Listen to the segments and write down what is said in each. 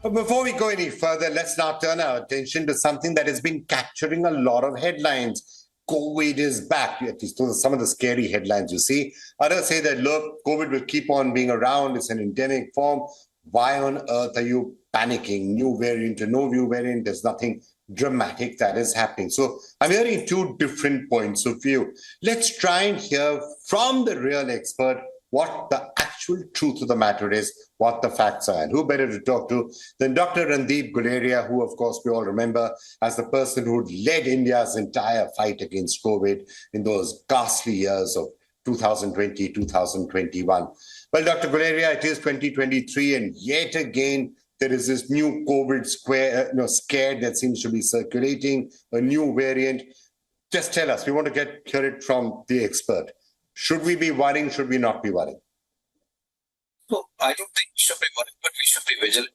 But before we go any further, let's now turn our attention to something that has been capturing a lot of headlines. COVID is back. At least those are some of the scary headlines you see. Others say that, look, COVID will keep on being around. It's an endemic form. Why on earth are you panicking? New variant or no new variant, there's nothing dramatic that is happening. So I'm hearing two different points of view. Let's try and hear from the real expert what the actual truth of the matter is, what the facts are. And who better to talk to than Dr. Randeep Guleria, who, of course, we all remember as the person who led India's entire fight against COVID in those ghastly years of 2020, 2021. Well, Dr. Guleria, it is 2023, and yet again, there is this new COVID scare that seems to be circulating, a new variant. Just tell us, we want to hear it from the expert. Should we be worrying? Should we not be worrying? So I don't think we should be worried, but we should be vigilant.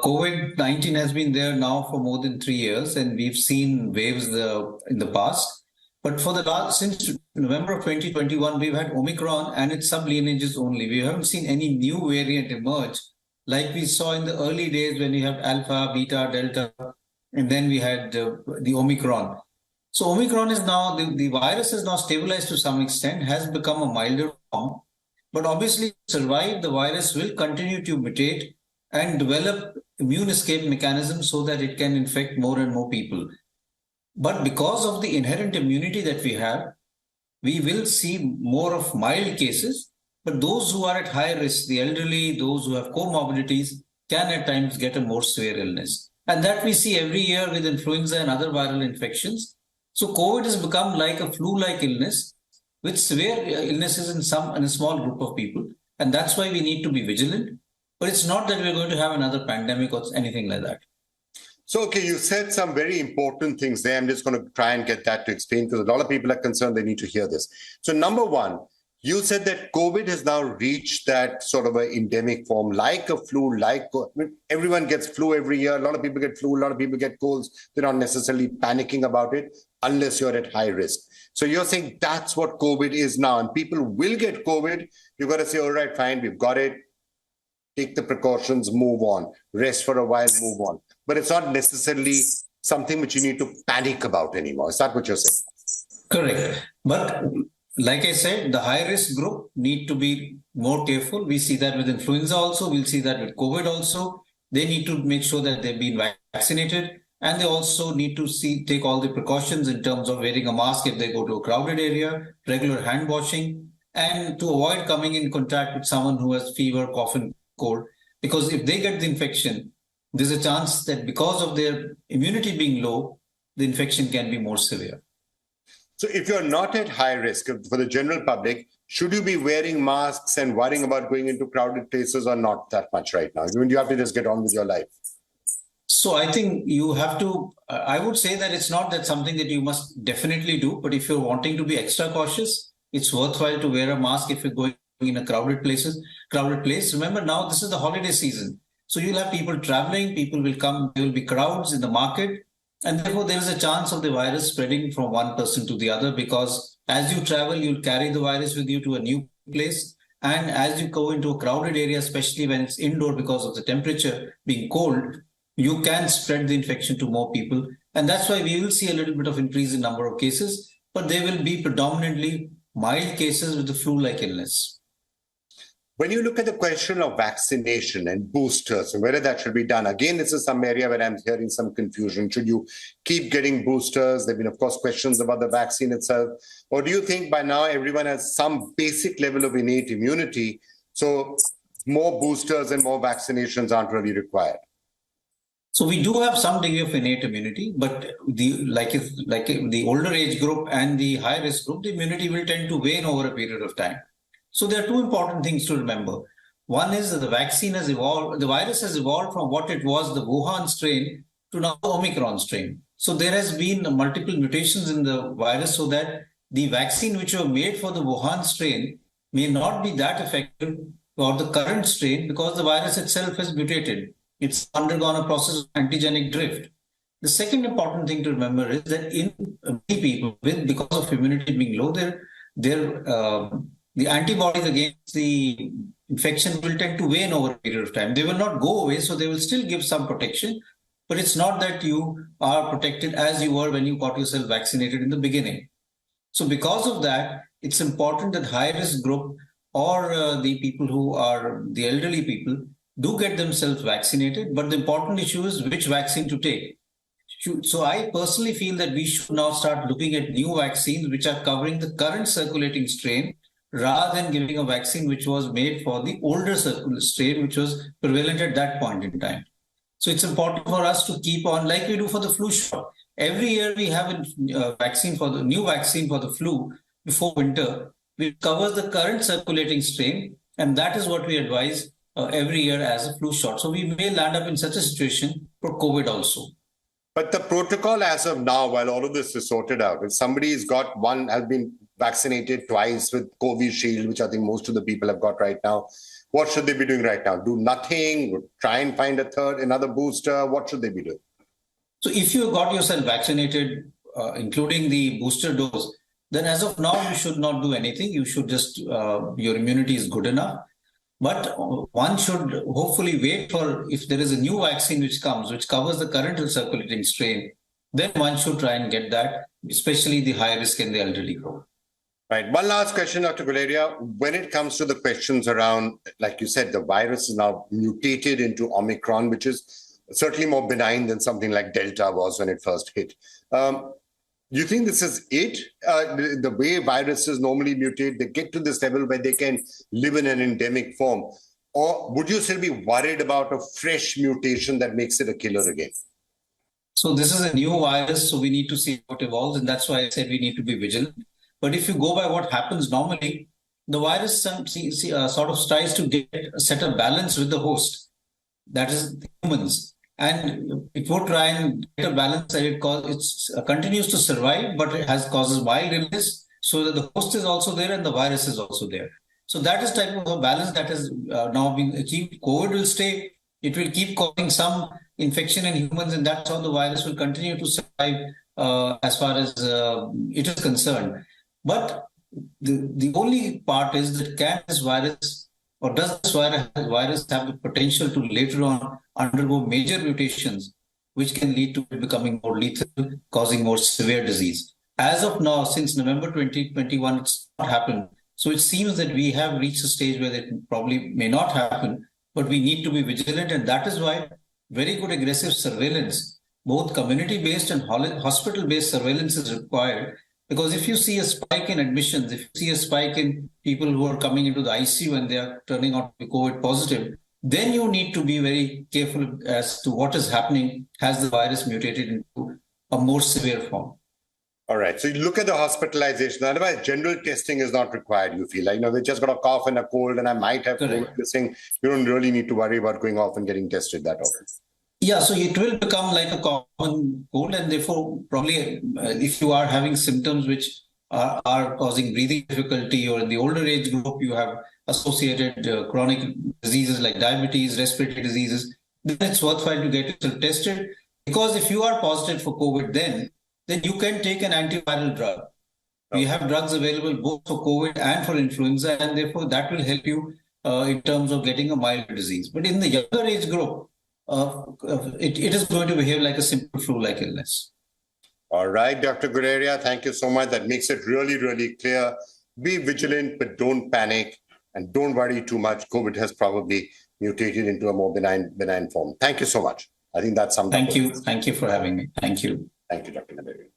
COVID-19 has been there now for more than 3 years, and we've seen waves in the past. But for since November of 2021, we've had Omicron and its sub-lineages only. We haven't seen any new variant emerge like we saw in the early days when we had Alpha, Beta, Delta, and then we had the Omicron. So Omicron is now, the virus is now stabilized to some extent, has become a milder form. But obviously, to survive, the virus will continue to mutate and develop immune escape mechanisms so that it can infect more and more people. But because of the inherent immunity that we have, we will see more of mild cases. But those who are at high risk, the elderly, those who have comorbidities, can at times get a more severe illness. And that we see every year with influenza and other viral infections. So COVID has become like a flu-like illness with severe illnesses in a small group of people. And that's why we need to be vigilant. But it's not that we're going to have another pandemic or anything like that. So, okay, you said some very important things there. I'm just going to try and get that to explain because a lot of people are concerned they need to hear this. So number one, you said that COVID has now reached that sort of an endemic form, like a flu, everyone gets flu every year. A lot of people get flu, a lot of people get colds. They're not necessarily panicking about it unless you're at high risk. So you're saying that's what COVID is now, and people will get COVID. You've got to say, all right, fine, we've got it. Take the precautions, move on, rest for a while, move on. But it's not necessarily something which you need to panic about anymore. Is that what you're saying? Correct. But like I said, the high-risk group need to be more careful. We see that with influenza also. We'll see that with COVID also. They need to make sure that they've been vaccinated. And they also need to take all the precautions in terms of wearing a mask if they go to a crowded area, regular hand washing, and to avoid coming in contact with someone who has fever, cough, and cold. Because if they get the infection, there's a chance that because of their immunity being low, the infection can be more severe. So if you're not at high risk for the general public, should you be wearing masks and worrying about going into crowded places or not that much right now? You have to just get on with your life. So I think you have to, I would say that it's not that something that you must definitely do, but if you're wanting to be extra cautious, it's worthwhile to wear a mask if you're going in a crowded place. Remember now, this is the holiday season. So you'll have people traveling, people will come, there will be crowds in the market. And therefore, there is a chance of the virus spreading from one person to the other because as you travel, you'll carry the virus with you to a new place. And as you go into a crowded area, especially when it's indoor because of the temperature being cold, you can spread the infection to more people. And that's why we will see a little bit of increase in number of cases, but they will be predominantly mild cases with the flu-like illness. When you look at the question of vaccination and boosters and whether that should be done, again, this is some area where I'm hearing some confusion. Should you keep getting boosters? There have been, of course, questions about the vaccine itself. Or do you think by now everyone has some basic level of innate immunity, so more boosters and more vaccinations aren't really required? So we do have some degree of innate immunity, but the older age group and the high risk group, the immunity will tend to wane over a period of time. So there are two important things to remember. One is that the vaccine has evolved, the virus has evolved from what it was, the Wuhan strain, to now the Omicron strain. So there has been multiple mutations in the virus so that the vaccine which were made for the Wuhan strain may not be that effective for the current strain because the virus itself has mutated. It's undergone a process of antigenic drift. The second important thing to remember is that in many people, because of immunity being low, the antibodies against the infection will tend to wane over a period of time. They will not go away, so they will still give some protection, but it's not that you are protected as you were when you got yourself vaccinated in the beginning. So because of that, it's important that high-risk group or the people who are the elderly people do get themselves vaccinated. But the important issue is which vaccine to take. So I personally feel that we should now start looking at new vaccines which are covering the current circulating strain rather than giving a vaccine which was made for the older strain which was prevalent at that point in time. So it's important for us to keep on, like we do for the flu shot. Every year we have a new vaccine for the flu before winter, which covers the current circulating strain, and that is what we advise every year as a flu shot. So we may land up in such a situation for COVID also. But the protocol as of now, while all of this is sorted out, if somebody has been vaccinated twice with Covishield, which I think most of the people have got right now, what should they be doing right now? Do nothing? Try and find another booster? What should they be doing? So if you got yourself vaccinated, including the booster dose, then as of now, you should not do anything. You should just, your immunity is good enough. But one should hopefully wait for, if there is a new vaccine which comes, which covers the current circulating strain, then one should try and get that, especially the high risk and the elderly group. Right. One last question, Dr. Guleria. When it comes to the questions around, like you said, the virus is now mutated into Omicron, which is certainly more benign than something like Delta was when it first hit. You think this is it? The way viruses normally mutate, they get to this level where they can live in an endemic form? Or would you still be worried about a fresh mutation that makes it a killer again? So this is a new virus, so we need to see how it evolves. And that's why I said we need to be vigilant. But if you go by what happens normally, the virus sort of tries to set a balance with the host, that is humans. And it would try and get a balance that it continues to survive, but it causes mild illness, so that the host is also there and the virus is also there. So that is type of a balance that has now been achieved. COVID will stay. It will keep causing some infection in humans, and that's how the virus will continue to survive as far as it is concerned. But the only part is that can this virus, or does this virus have the potential to later on undergo major mutations, which can lead to it becoming more lethal, causing more severe disease? As of now, since November 2021, it's not happened. So it seems that we have reached a stage where it probably may not happen, but we need to be vigilant. And that is why very good aggressive surveillance, both community-based and hospital-based surveillance is required. Because if you see a spike in admissions, if you see a spike in people who are coming into the ICU and they are turning out to be COVID positive, then you need to be very careful as to what is happening. Has the virus mutated into a more severe form? All right. So you look at the hospitalization. Otherwise, general testing is not required, you feel like. They just got a cough and a cold and I might have COVID. This thing. You don't really need to worry about going off and getting tested that often. Yeah, so it will become like a common cold, and therefore probably if you are having symptoms which are causing breathing difficulty, or in the older age group you have associated chronic diseases like diabetes, respiratory diseases, then it's worthwhile to get yourself tested. Because if you are positive for COVID, then you can take an antiviral drug. We have drugs available both for COVID and for influenza, and therefore that will help you in terms of getting a mild disease. But in the younger age group, it is going to behave like a simple flu-like illness. All right, Dr. Guleria, thank you so much. That makes it really, really clear. Be vigilant, but don't panic and don't worry too much. COVID has probably mutated into a more benign form. Thank you so much. I think that's something. Thank you. Thank you for having me. Thank you. Thank you, Dr. Guleria.